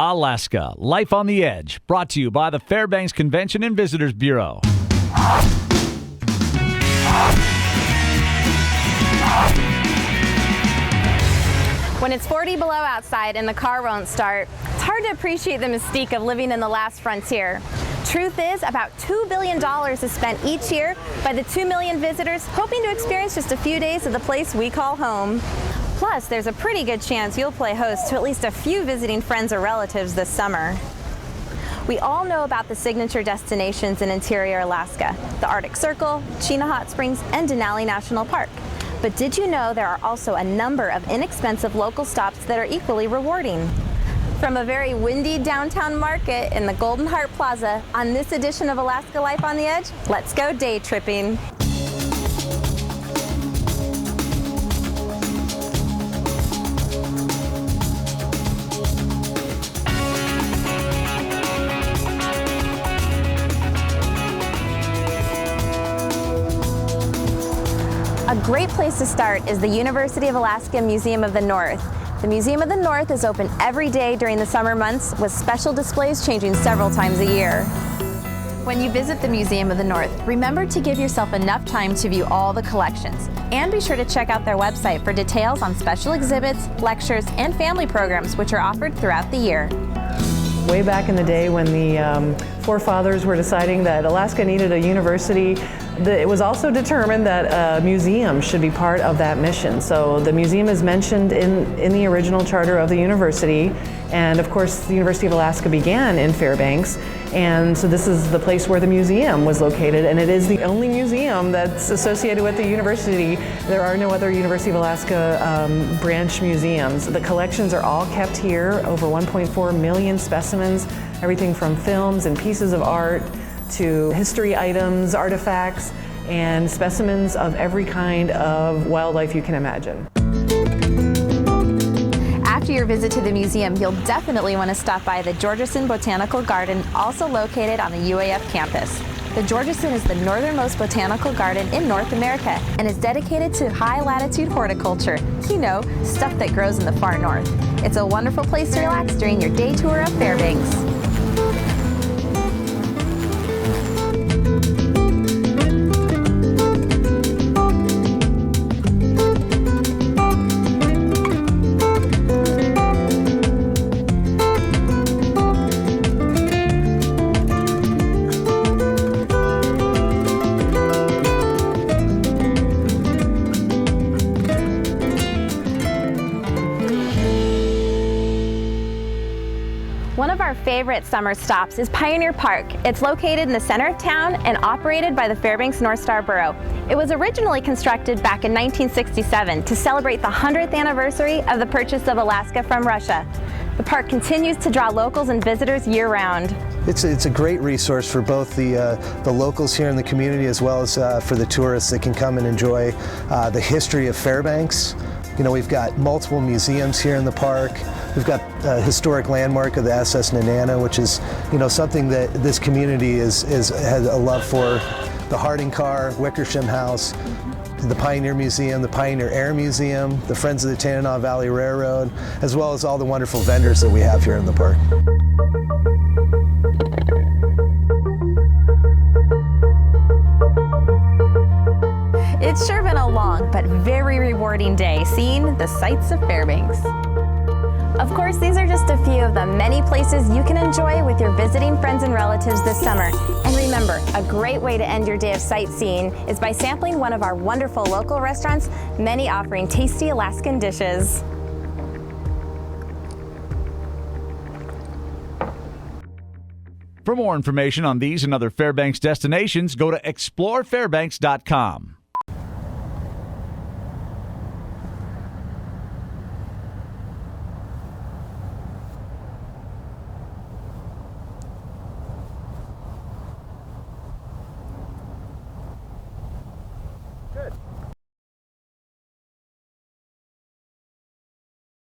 Alaska, Life on the Edge, brought to you by the Fairbanks Convention and Visitors Bureau. When it's 40 below outside and the car won't start, it's hard to appreciate the mystique of living in the last frontier. Truth is, about $2 billion is spent each year by the 2 million visitors hoping to experience just a few days of the place we call home. Plus, there's a pretty good chance you'll play host to at least a few visiting friends or relatives this summer. We all know about the signature destinations in interior Alaska, the Arctic Circle, Chena Hot Springs, and Denali National Park. But did you know there are also a number of inexpensive local stops that are equally rewarding? From a very windy downtown market in the Golden Heart Plaza, on this edition of Alaska Life on the Edge, let's go day tripping. A great place to start is the University of Alaska Museum of the North. The Museum of the North is open every day during the summer months, with special displays changing several times a year. When you visit the Museum of the North, remember to give yourself enough time to view all the collections. And be sure to check out their website for details on special exhibits, lectures, and family programs which are offered throughout the year. Way back in the day when the forefathers were deciding that Alaska needed a university, it was also determined that a museum should be part of that mission. So the museum is mentioned in the original charter of the university, and of course the University of Alaska began in Fairbanks, and so this is the place where the museum was located, and it is the only museum that's associated with the university. There are no other University of Alaska branch museums. The collections are all kept here, over 1.4 million specimens, everything from films and pieces of art to history items, artifacts, and specimens of every kind of wildlife you can imagine. After your visit to the museum, you'll definitely want to stop by the Georgeson Botanical Garden, also located on the UAF campus. The Georgeson is the northernmost botanical garden in North America and is dedicated to high-latitude horticulture. You know, stuff that grows in the far north. It's a wonderful place to relax during your day tour of Fairbanks. One of our favorite summer stops is Pioneer Park. It's located in the center of town and operated by the Fairbanks North Star Borough. It was originally constructed back in 1967 to celebrate the 100th anniversary of the purchase of Alaska from Russia. The park continues to draw locals and visitors year-round. It's a great resource for both the locals here in the community as well as for the tourists that can come and enjoy the history of Fairbanks. You know, we've got multiple museums here in the park. We've got a historic landmark of the SS Nanana, which is, you know, something that this community has a love for. The Harding Car, Wickersham House, the Pioneer Museum, the Pioneer Air Museum, the Friends of the Tanana Valley Railroad, as well as all the wonderful vendors that we have here in the park. It's sure been a long but very rewarding day seeing the sights of Fairbanks. Of course, these are just a few of the many places you can enjoy with your visiting friends and relatives this summer. And remember, a great way to end your day of sightseeing is by sampling one of our wonderful local restaurants, many offering tasty Alaskan dishes. For more information on these and other Fairbanks destinations, go to explorefairbanks.com.